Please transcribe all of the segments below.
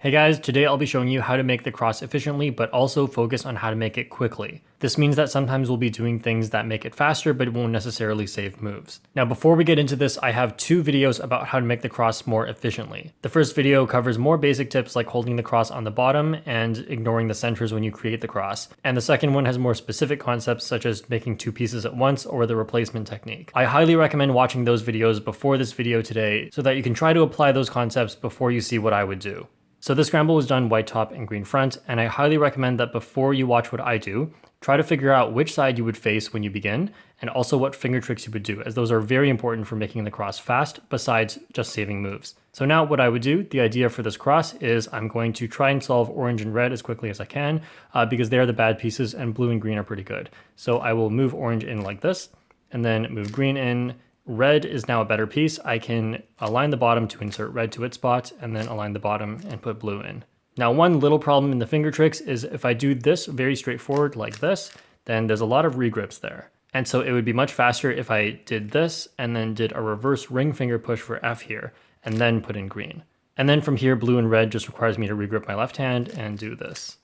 Hey guys, today I'll be showing you how to make the cross efficiently, but also focus on how to make it quickly. This means that sometimes we'll be doing things that make it faster, but it won't necessarily save moves. Now, before we get into this, I have two videos about how to make the cross more efficiently. The first video covers more basic tips like holding the cross on the bottom and ignoring the centers when you create the cross. And the second one has more specific concepts such as making two pieces at once or the replacement technique. I highly recommend watching those videos before this video today so that you can try to apply those concepts before you see what I would do. So the scramble was done white top and green front, and I highly recommend that before you watch what I do, try to figure out which side you would face when you begin, and also what finger tricks you would do, as those are very important for making the cross fast, besides just saving moves. So now what I would do, the idea for this cross is I'm going to try and solve orange and red as quickly as I can, because they are the bad pieces, and blue and green are pretty good. So I will move orange in like this, and then move green in. Red is now a better piece. I can align the bottom to insert red to its spot and then align the bottom and put blue in. Now, one little problem in the finger tricks is if I do this very straightforward like this, then there's a lot of regrips there. And so it would be much faster if I did this and then did a reverse ring finger push for F here and then put in green. And then from here, blue and red just requires me to regrip my left hand and do this.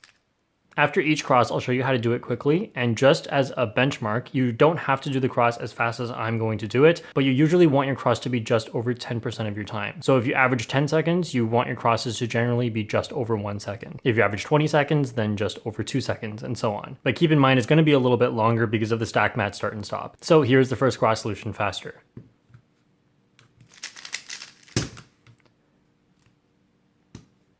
After each cross, I'll show you how to do it quickly, and just as a benchmark, you don't have to do the cross as fast as I'm going to do it, but you usually want your cross to be just over 10% of your time. So if you average 10 seconds, you want your crosses to generally be just over 1 second. If you average 20 seconds, then just over 2 seconds, and so on. But keep in mind, it's going to be a little bit longer because of the stack mat start and stop. So here's the first cross solution faster.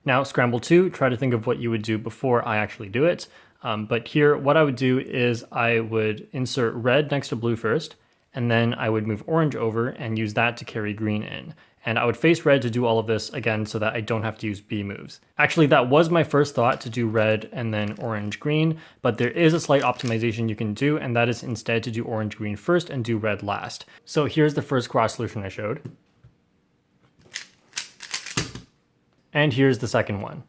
Now, scramble 2, try to think of what you would do before I actually do it. But here, what I would do is I would insert red next to blue first, and then I would move orange over and use that to carry green in. And I would face red to do all of this again so that I don't have to use B moves. Actually, that was my first thought, to do red and then orange green, but there is a slight optimization you can do, and that is instead to do orange green first and do red last. So here's the first cross solution I showed. And here's the second one.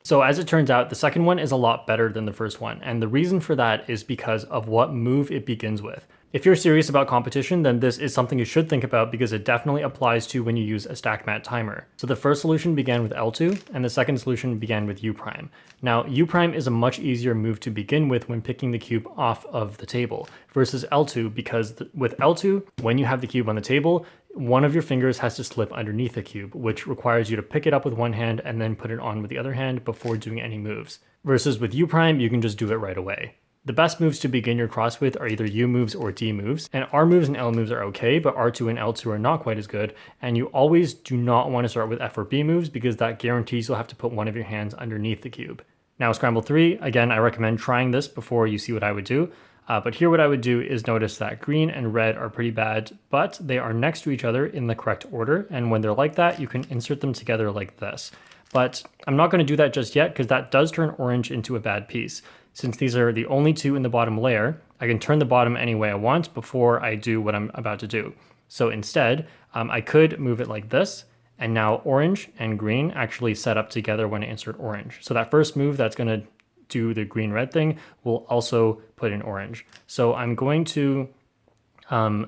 So as it turns out, the second one is a lot better than the first one. And the reason for that is because of what move it begins with. If you're serious about competition, then this is something you should think about because it definitely applies to when you use a stack mat timer. So the first solution began with L2 and the second solution began with U prime. Now U prime is a much easier move to begin with when picking the cube off of the table versus L2 because with L2, when you have the cube on the table, one of your fingers has to slip underneath the cube, which requires you to pick it up with one hand and then put it on with the other hand before doing any moves. Versus with U prime, you can just do it right away. The best moves to begin your cross with are either U moves or D moves, and R moves and L moves are okay, but R2 and L2 are not quite as good, and you always do not want to start with F or B moves because that guarantees you'll have to put one of your hands underneath the cube. Now scramble 3, again I recommend trying this before you see what I would do, but here what I would do is notice that green and red are pretty bad, but they are next to each other in the correct order, and when they're like that, you can insert them together like this. But I'm not going to do that just yet because that does turn orange into a bad piece. Since these are the only two in the bottom layer, I can turn the bottom any way I want before I do what I'm about to do. So instead, I could move it like this, and now orange and green actually set up together when I insert orange. So that first move that's going to do the green-red thing will also put in orange. So I'm going to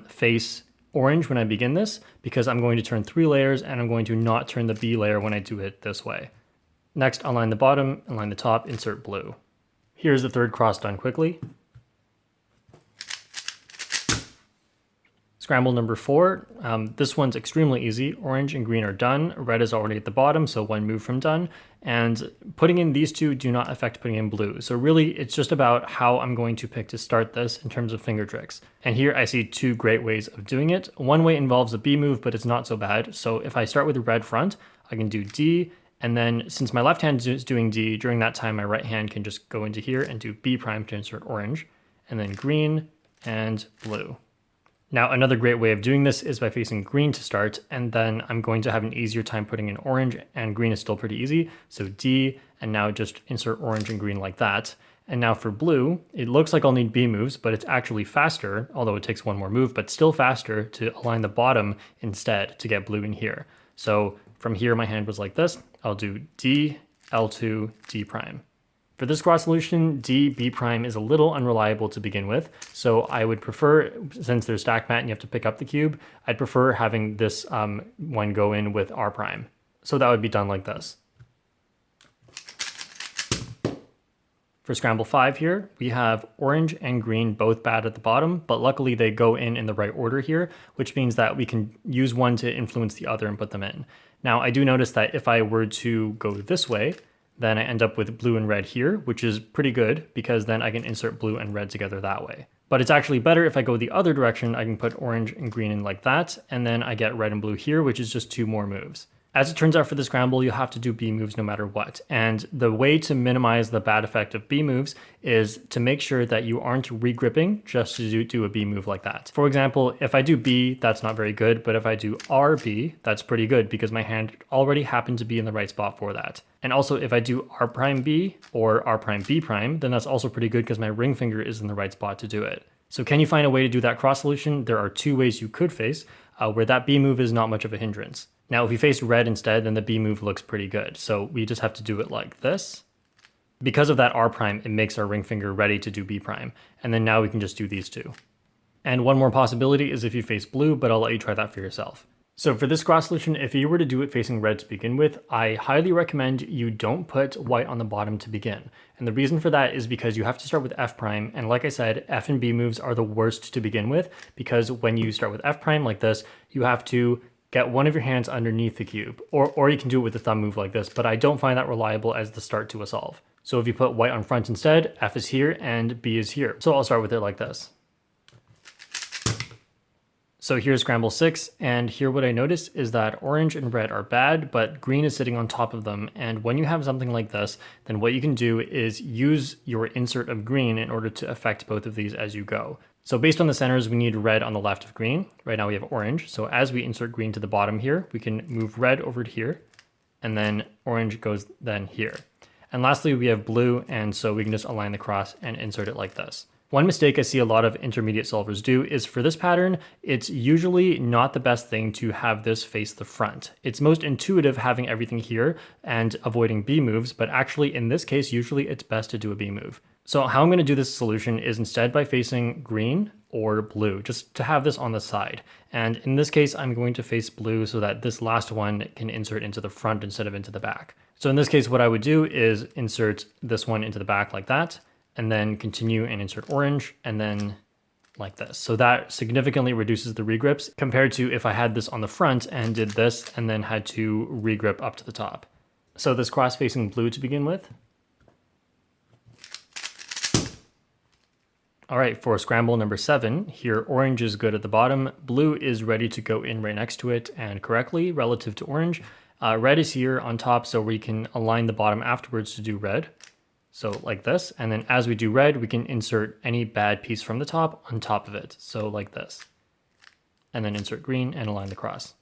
face orange when I begin this because I'm going to turn 3 layers and I'm going to not turn the B layer when I do it this way. Next, align the bottom, align the top, insert blue. Here's the third cross done quickly. Scramble number 4, this one's extremely easy. Orange and green are done. Red is already at the bottom, so one move from done. And putting in these two do not affect putting in blue. So really, it's just about how I'm going to pick to start this in terms of finger tricks. And here I see 2 great ways of doing it. One way involves a B move, but it's not so bad. So if I start with the red front, I can do D, and then since my left hand is doing D, during that time my right hand can just go into here and do B prime to insert orange, and then green and blue. Now, another great way of doing this is by facing green to start, and then I'm going to have an easier time putting in orange, and green is still pretty easy. So D, and now just insert orange and green like that. And now for blue, it looks like I'll need B moves, but it's actually faster, although it takes one more move, but still faster to align the bottom instead to get blue in here. So from here, my hand was like this. I'll do D, L2, D prime. For this cross solution, D, B prime is a little unreliable to begin with, so I would prefer, since there's stack mat and you have to pick up the cube, I'd prefer having this one go in with R prime. So that would be done like this. For scramble 5 here, we have orange and green both bad at the bottom, but luckily they go in the right order here, which means that we can use one to influence the other and put them in. Now I do notice that if I were to go this way, then I end up with blue and red here, which is pretty good because then I can insert blue and red together that way. But it's actually better if I go the other direction. I can put orange and green in like that, and then I get red and blue here, which is just 2 more moves. As it turns out for the scramble, you'll have to do B moves no matter what. And the way to minimize the bad effect of B moves is to make sure that you aren't regripping just to do a B move like that. For example, if I do B, that's not very good, but if I do RB, that's pretty good because my hand already happened to be in the right spot for that. And also if I do R prime B or R prime B prime, then that's also pretty good because my ring finger is in the right spot to do it. So can you find a way to do that cross solution? There are 2 ways you could face where that B move is not much of a hindrance. Now, if we face red instead, then the B move looks pretty good. So we just have to do it like this. Because of that R prime, it makes our ring finger ready to do B prime. And then now we can just do these 2. And one more possibility is if you face blue, but I'll let you try that for yourself. So for this cross solution, if you were to do it facing red to begin with, I highly recommend you don't put white on the bottom to begin. And the reason for that is because you have to start with F prime. And like I said, F and B moves are the worst to begin with, because when you start with F prime like this, you have to get one of your hands underneath the cube, or you can do it with the thumb move like this, but I don't find that reliable as the start to a solve. So if you put white on front instead, F is here and B is here. So I'll start with it like this. So here's scramble 6, and here what I notice is that orange and red are bad, but green is sitting on top of them. And when you have something like this, then what you can do is use your insert of green in order to affect both of these as you go. So based on the centers, we need red on the left of green. Right now we have orange. So as we insert green to the bottom here, we can move red over to here, and then orange goes then here. And lastly, we have blue, and so we can just align the cross and insert it like this. One mistake I see a lot of intermediate solvers do is for this pattern, it's usually not the best thing to have this face the front. It's most intuitive having everything here and avoiding B moves, but actually in this case, usually it's best to do a B move. So how I'm going to do this solution is instead by facing green or blue, just to have this on the side. And in this case, I'm going to face blue so that this last one can insert into the front instead of into the back. So in this case, what I would do is insert this one into the back like that, and then continue and insert orange, and then like this. So that significantly reduces the regrips compared to if I had this on the front and did this and then had to regrip up to the top. So this cross facing blue to begin with. All right, for scramble number 7, here orange is good at the bottom, blue is ready to go in right next to it and correctly relative to orange. Red is here on top, so we can align the bottom afterwards to do red. So like this, and then as we do red, we can insert any bad piece from the top on top of it. So like this, and then insert green and align the cross.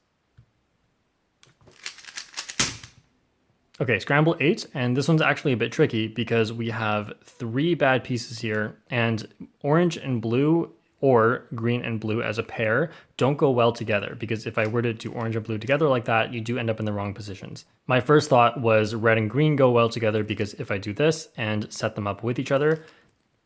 Okay, scramble 8, and this one's actually a bit tricky because we have 3 bad pieces here, and orange and blue or green and blue as a pair don't go well together, because if I were to do orange and blue together like that, you do end up in the wrong positions. My first thought was red and green go well together, because if I do this and set them up with each other,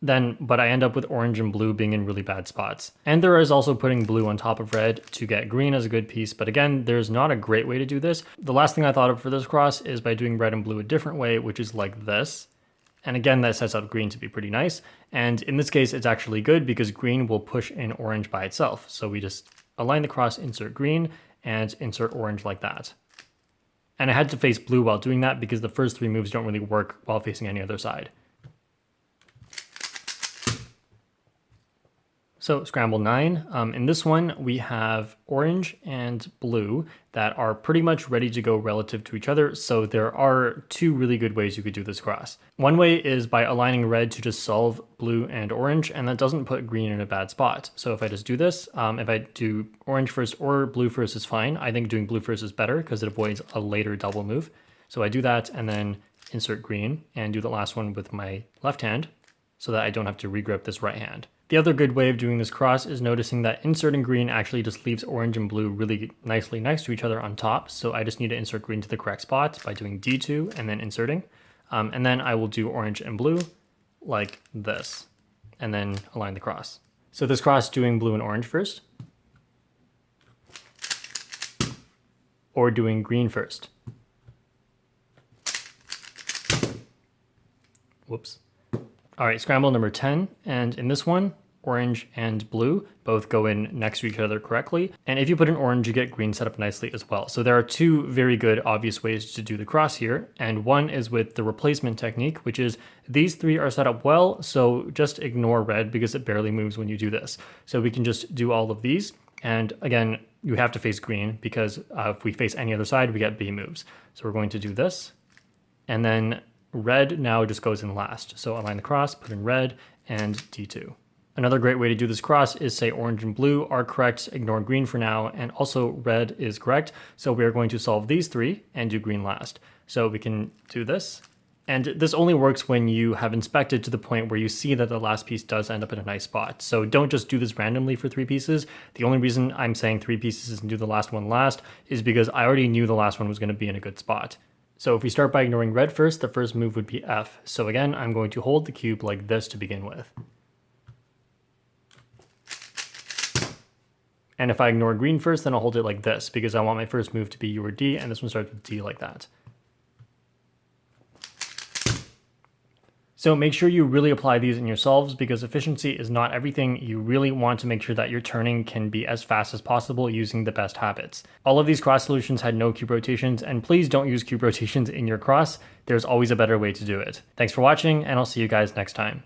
but I end up with orange and blue being in really bad spots. And there is also putting blue on top of red to get green as a good piece, but again, there's not a great way to do this. The last thing I thought of for this cross is by doing red and blue a different way, which is like this. And again, that sets up green to be pretty nice. And in this case, it's actually good because green will push in orange by itself. So we just align the cross, insert green, and insert orange like that. And I had to face blue while doing that because the first 3 moves don't really work while facing any other side. So scramble 9, in this one we have orange and blue that are pretty much ready to go relative to each other, so there are 2 really good ways you could do this cross. One way is by aligning red to just solve blue and orange, and that doesn't put green in a bad spot. So if I just do this, if I do orange first or blue first is fine. I think doing blue first is better because it avoids a later double move. So I do that and then insert green and do the last one with my left hand so that I don't have to regrip this right hand. The other good way of doing this cross is noticing that inserting green actually just leaves orange and blue really nicely next to each other on top. So I just need to insert green to the correct spot by doing D2 and then inserting. And then I will do orange and blue like this, and then align the cross. So this cross doing blue and orange first, or doing green first. Whoops. All right, scramble number 10. And in this one, orange and blue both go in next to each other correctly. And if you put an orange, you get green set up nicely as well. So there are two very good obvious ways to do the cross here. And one is with the replacement technique, which is these three are set up well. So just ignore red because it barely moves when you do this. So we can just do all of these. And again, you have to face green because if we face any other side, we get B moves. So we're going to do this. And then red now just goes in last. So align the cross, put in red, and D2. Another great way to do this cross is say orange and blue are correct, ignore green for now, and also red is correct. So we are going to solve these three and do green last. So we can do this. And this only works when you have inspected to the point where you see that the last piece does end up in a nice spot. So don't just do this randomly for 3 pieces. The only reason I'm saying 3 pieces and do the last one last is because I already knew the last one was going to be in a good spot. So if we start by ignoring red first, the first move would be F. So again, I'm going to hold the cube like this to begin with. And if I ignore green first, then I'll hold it like this because I want my first move to be U or D, and this one starts with D like that. So make sure you really apply these in your solves because efficiency is not everything. You really want to make sure that your turning can be as fast as possible using the best habits. All of these cross solutions had no cube rotations, and please don't use cube rotations in your cross. There's always a better way to do it. Thanks for watching, and I'll see you guys next time.